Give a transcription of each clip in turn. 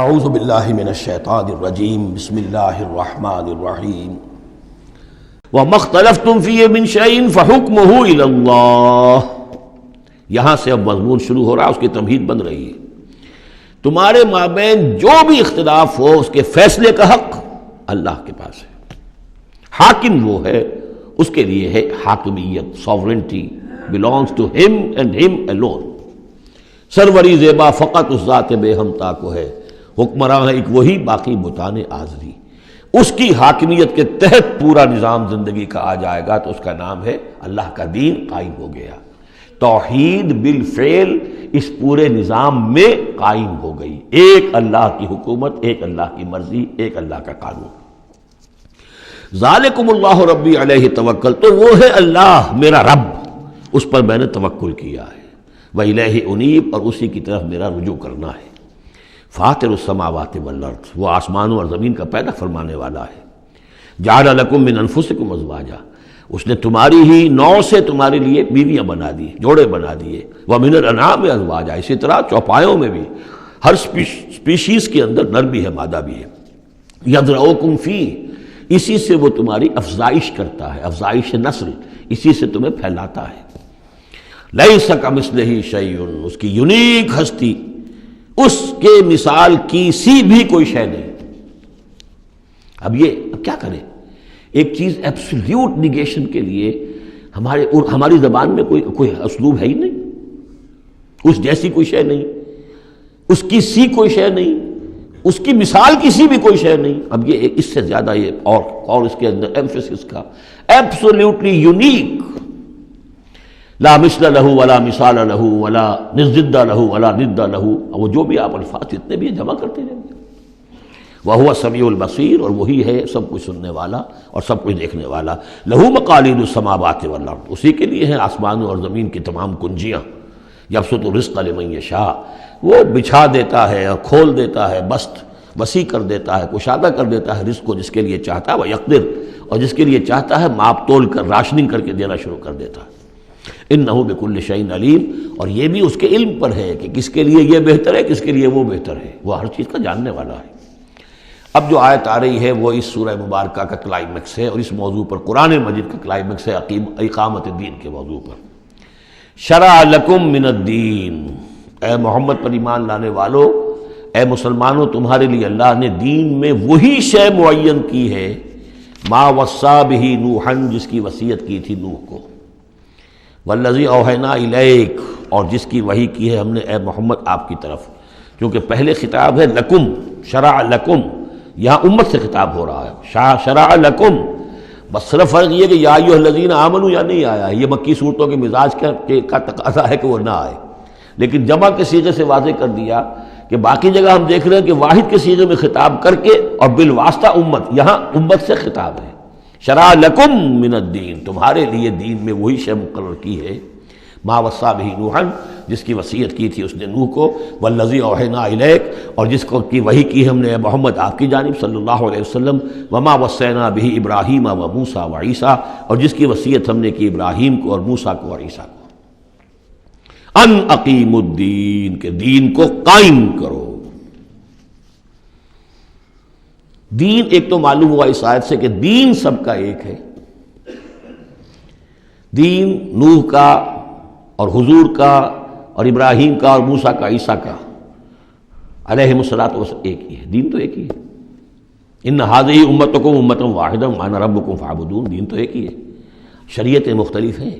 اعوذ باللہ من الشیطان الرجیم بسم اللہ الرحمن الرحیم وَمَا اخْتَلَفْتُمْ فِيهِ مِنْ شَيْءٍ فَحُكْمُهُ إِلَى اللَّهِ۔ یہاں سے اب مضمون شروع ہو رہا ہے، اس کی تمہید بن رہی ہے۔ تمہارے مابین جو بھی اختلاف ہو اس کے فیصلے کا حق اللہ کے پاس ہے۔ حاکم وہ ہے، اس کے لیے ہے حاکمیت، sovereignty belongs to him and him alone۔ سروری زیبا فقط اس ذات بے ہمتا کو ہے، حکمراں ہے ایک وہی، باقی بتان آزری۔ اس کی حاکمیت کے تحت پورا نظام زندگی کا آ جائے گا تو اس کا نام ہے اللہ کا دین قائم ہو گیا۔ توحید بالفعل اس پورے نظام میں قائم ہو گئی، ایک اللہ کی حکومت، ایک اللہ کی مرضی، ایک اللہ کا قانون۔ ذالکم اللہ ربی علیہ توکل، تو وہ ہے اللہ میرا رب، اس پر میں نے توکل کیا ہے۔ وَإِلَيْهِ أُنِيبُ، اور اسی کی طرف میرا رجوع کرنا ہے۔ فاطر السماوات والارض، وہ آسمانوں اور زمین کا پیدا فرمانے والا ہے۔ جعل لکم من انفسکم ازواجا، اس نے تمہاری ہی نوع سے تمہارے لیے بیویاں بنا دی، جوڑے بنا دیے۔ ومن الانعام ازواجا، اسی طرح چوپایوں میں بھی ہر سپیشیز کے اندر نر بھی ہے، مادہ بھی ہے۔ یذرؤکم فیہ، اسی سے وہ تمہاری افزائش کرتا ہے، افزائش نسل، اسی سے تمہیں پھیلاتا ہے۔ لیس کمثلہ شیء، اس کی یونیک ہستی، اس کے مثال کی سی بھی کوئی شے نہیں۔ اب کیا کریں؟ ایک چیز ایبسلیوٹ نیگیشن کے لیے ہماری زبان میں کوئی اسلوب ہے ہی نہیں، اس جیسی کوئی شے نہیں، اس کی سی کوئی شے نہیں، اس کی مثال کی سی بھی کوئی شے نہیں۔ اب یہ اس سے زیادہ یہ اور اس کے اندر ایمفیسس کا ایبسلیوٹلی یونیک، لا مثل لہ ولا مثال لہ ولا ضد لہ ولا ند لہ، وہ جو بھی آپ الفاظ اتنے بھی جمع کرتے رہیں گے۔ وہو السمیع البصیر، اور وہی ہے سب کچھ سننے والا اور سب کچھ دیکھنے والا۔ لہ مقالید السماوات والارض، اسی کے لیے ہیں آسمانوں اور زمین کی تمام کنجیاں۔ یبسط الرزق لمن یشاء، وہ بچھا دیتا ہے اور کھول دیتا ہے، بسط وسیع کر دیتا ہے، کشادہ کر دیتا ہے رزق کو جس کے لیے چاہتا ہے، ویقدر، اور جس کے لیے چاہتا ہے ماپ تول کر راشننگ کر کے دینا شروع کر دیتا ہے۔ انہ بکل شیء علیم، اور یہ بھی اس کے علم پر ہے کہ کس کے لیے یہ بہتر ہے، کس کے لیے وہ بہتر ہے، وہ ہر چیز کا جاننے والا ہے۔ اب جو آیت آ رہی ہے وہ اس سورہ مبارکہ کا کلائمیکس ہے، اور اس موضوع پر قرآن مجید کا کلائمیکس ہے، اقامت الدین کے موضوع پر۔ شرع لکم من الدین، اے محمد پر ایمان لانے والو، اے مسلمانوں، تمہارے لیے اللہ نے دین میں وہی شے معین کی ہے، ما وصی بہ نوحا، جس کی وصیت کی تھی نوح کو، والذی اوحینا الیک، اور جس کی وحی کی ہے ہم نے اے محمد آپ کی طرف۔ کیونکہ پہلے خطاب ہے لکم، شرع لکم، یہاں امت سے خطاب ہو رہا ہے، شرع لکم، بس صرف فرق یہ کہ یا ایھا الذین آمنوا یا نہیں آیا ہے۔ یہ مکی صورتوں کے مزاج کا تقاضا ہے کہ وہ نہ آئے، لیکن جمع کے صیغے سے واضح کر دیا کہ باقی جگہ ہم دیکھ رہے ہیں کہ واحد کے صیغے میں خطاب کر کے اور بالواسطہ امت، یہاں امت سے خطاب ہے۔ شرع لکم من الدین، تمہارے لیے دین میں وہی شے مقرر کی ہے، ما وصی بہ نوحا، جس کی وصیت کی تھی اس نے نوح کو، والذی اوحینا الیک، اور جس کو کی وحی کی ہم نے محمد آپ کی جانب صلی اللہ علیہ وسلم، وما وصینا بہ ابراہیم و موسیٰ و عیسیٰ، اور جس کی وصیت ہم نے کی ابراہیم کو اور موسیٰ کو اور عیسیٰ کو، ان اقیموا الدین، کہ دین کو قائم کرو۔ دین ایک تو معلوم ہوا اس آیت سے کہ دین سب کا ایک ہے، دین نوح کا اور حضور کا اور ابراہیم کا اور موسیٰ کا، عیسیٰ کا علیہم الصلاۃ والسلام ایک ہی ہے، دین تو ایک ہی ہے۔ ان ھذہ امتکم امۃ واحدۃ وانا ربکم فاعبدون، دین تو ایک ہی ہے، شریعتیں مختلف ہیں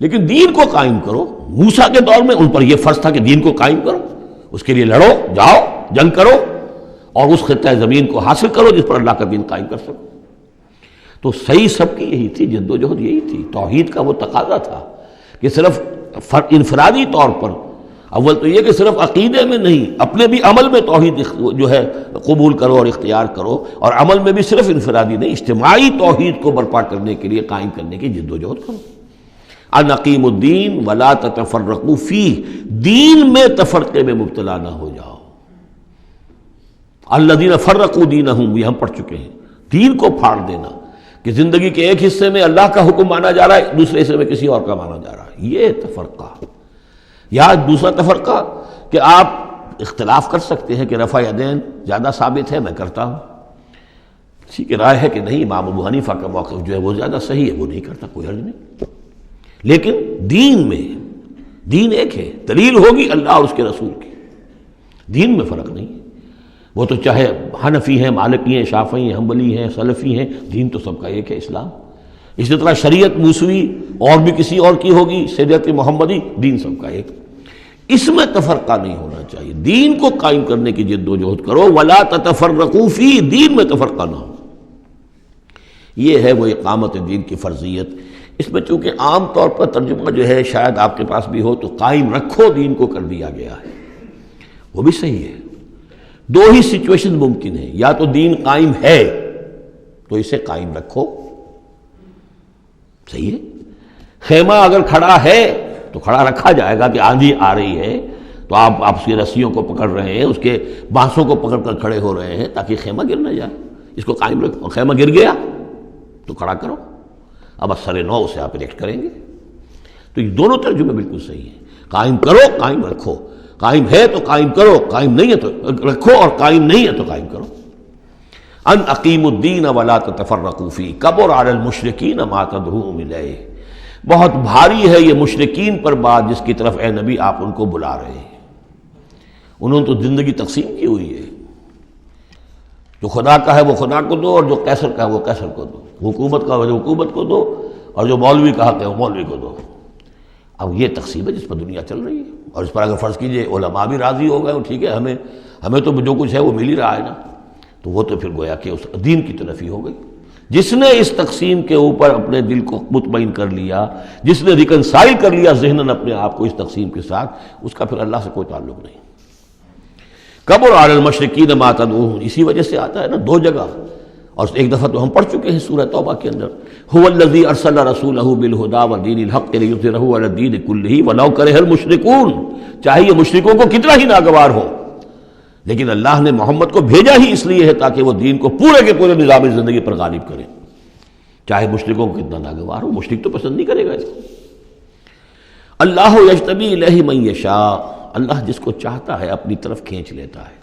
لیکن دین کو قائم کرو۔ موسیٰ کے دور میں ان پر یہ فرض تھا کہ دین کو قائم کرو، اس کے لیے لڑو، جاؤ، جنگ کرو، اور اس خطہ زمین کو حاصل کرو جس پر اللہ کا دین قائم کر سکو۔ تو صحیح سب کی یہی تھی، جد و جہد یہی تھی۔ توحید کا وہ تقاضا تھا کہ صرف انفرادی طور پر، اول تو یہ کہ صرف عقیدے میں نہیں، اپنے بھی عمل میں توحید جو ہے قبول کرو اور اختیار کرو، اور عمل میں بھی صرف انفرادی نہیں، اجتماعی توحید کو برپا کرنے کے لیے، قائم کرنے کی جد و جہد کرو۔ ان اقیموا الدین ولا تتفرقوا فیہ، دین میں تفرقے میں مبتلا نہ ہو جاؤ۔ الذین فرقوا دینہم، یہ ہم پڑھ چکے ہیں، دین کو پھاڑ دینا، کہ زندگی کے ایک حصے میں اللہ کا حکم مانا جا رہا ہے، دوسرے حصے میں کسی اور کا مانا جا رہا ہے، یہ تفرقہ۔ یا دوسرا تفرقہ کہ آپ اختلاف کر سکتے ہیں کہ رفع یدین زیادہ ثابت ہے، میں کرتا ہوں، کسی کی رائے ہے کہ نہیں امام ابو حنیفہ کا موقف جو ہے وہ زیادہ صحیح ہے، وہ نہیں کرتا، کوئی حرج نہیں۔ لیکن دین میں دین ایک ہے، دلیل ہوگی اللہ اور اس کے رسول کی، دین میں فرق نہیں ہے۔ وہ تو چاہے حنفی ہیں، مالکی ہیں، شافعی ہیں، حنبلی ہیں، سلفی ہیں، دین تو سب کا ایک ہے، اسلام۔ اسی طرح شریعت موسوی اور بھی کسی اور کی ہوگی، شریعت محمدی، دین سب کا ایک۔ اس میں تفرقہ نہیں ہونا چاہیے، دین کو قائم کرنے کی جد و جہد کرو، ولا تتفرقوا فی، دین میں تفرقہ نہ ہو۔ یہ ہے وہ اقامت دین کی فرضیت۔ اس میں چونکہ عام طور پر ترجمہ جو ہے شاید آپ کے پاس بھی ہو تو قائم رکھو دین کو کر دیا گیا ہے، وہ بھی صحیح ہے۔ دو ہی سچویشن ممکن ہے، یا تو دین قائم ہے تو اسے قائم رکھو، صحیح ہے۔ خیمہ اگر کھڑا ہے تو کھڑا رکھا جائے گا کہ آندھی آ رہی ہے تو آپ اس کی رسیوں کو پکڑ رہے ہیں، اس کے بانسوں کو پکڑ کر کھڑے ہو رہے ہیں تاکہ خیمہ گر نہ جائے، اس کو قائم رکھو۔ خیمہ گر گیا تو کھڑا کرو، اب اثر نو سے آپ ریکٹ کریں گے۔ تو یہ دونوں ترجمے بالکل صحیح ہیں، قائم کرو، قائم رکھو، قائم ہے تو قائم کرو، قائم نہیں ہے تو رکھو، اور قائم نہیں ہے تو قائم کرو۔ ان اقیموا الدین ولا تتفرقوا فیہ کبر علی المشرکین ما تدعوہم الیہ، بہت بھاری ہے یہ مشرکین پر بات جس کی طرف اے نبی آپ ان کو بلا رہے ہیں۔ انہوں نے تو زندگی تقسیم کی ہوئی ہے، جو خدا کا ہے وہ خدا کو دو، اور جو قیصر کا ہے وہ قیصر کو دو، حکومت کا ہے وہ حکومت کو دو، اور جو مولوی کا حق ہے وہ مولوی کو دو۔ اب یہ تقسیم ہے جس پر دنیا چل رہی ہے، اور اس پر اگر فرض کیجئے علماء بھی راضی ہو گئے، ٹھیک ہے، ہمیں تو جو کچھ ہے وہ مل ہی رہا ہے نا، تو وہ تو پھر گویا کہ اس دین کی طرف ہی ہو گئی۔ جس نے اس تقسیم کے اوپر اپنے دل کو مطمئن کر لیا، جس نے ریکنسائل کر لیا ذہناً اپنے آپ کو اس تقسیم کے ساتھ، اس کا پھر اللہ سے کوئی تعلق نہیں۔ کبر علی المشرکین ما تدعوہم، اسی وجہ سے آتا ہے نا دو جگہ، اور ایک دفعہ تو ہم پڑھ چکے ہیں سورہ توبہ کے اندر، هو الذی ارسل رسولہ بالہدی ودین الحق لیظہرہ علی الدین کلہ ولو کرہ المشرکون، چاہے یہ مشرکوں کو کتنا ہی ناگوار ہو، لیکن اللہ نے محمد کو بھیجا ہی اس لیے ہے تاکہ وہ دین کو پورے کے پورے نظام زندگی پر غالب کرے، چاہے مشرکوں کو کتنا ناگوار ہو، مشرک تو پسند نہیں کرے گا اس کو۔ اللہ یجتبی الیہ من یشاء، اللہ جس کو چاہتا ہے اپنی طرف کھینچ لیتا ہے،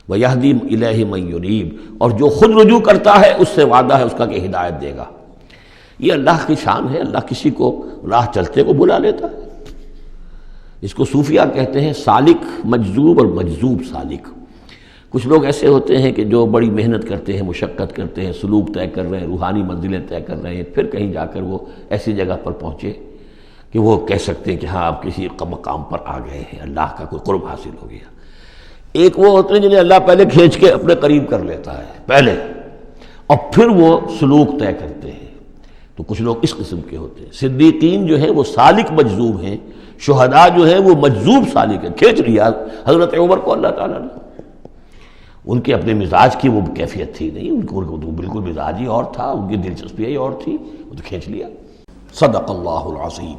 وَيَهْدِي إِلَيْهِ مَن يُنِيبُ، اور جو خود رجوع کرتا ہے اس سے وعدہ ہے اس کا کہ ہدایت دے گا۔ یہ اللہ کی شان ہے، اللہ کسی کو راہ چلتے کو بلا لیتا ہے۔ اس کو صوفیہ کہتے ہیں سالک مجذوب اور مجذوب سالک۔ کچھ لوگ ایسے ہوتے ہیں کہ جو بڑی محنت کرتے ہیں، مشقت کرتے ہیں، سلوک طے کر رہے ہیں، روحانی منزلیں طے کر رہے ہیں، پھر کہیں جا کر وہ ایسی جگہ پر پہنچے کہ وہ کہہ سکتے ہیں کہ ہاں آپ کسی مقام پر آ گئے ہیں، اللہ کا کوئی قرب حاصل ہو گیا۔ ایک وہ ہوتے ہیں جنہیں اللہ پہلے کھینچ کے اپنے قریب کر لیتا ہے پہلے، اور پھر وہ سلوک طے کرتے ہیں، تو کچھ لوگ اس قسم کے ہوتے ہیں۔ صدیقین جو ہیں وہ سالک مجذوب ہیں، شہداء جو ہیں وہ مجذوب سالک ہیں، کھینچ لیا حضرت عمر کو اللہ تعالیٰ نے۔ ان کے اپنے مزاج کی وہ کیفیت تھی نہیں، ان کو بالکل مزاج ہی اور تھا، ان کی دلچسپی ہی اور تھی، وہ تو کھینچ لیا۔ صدق اللہ العظیم۔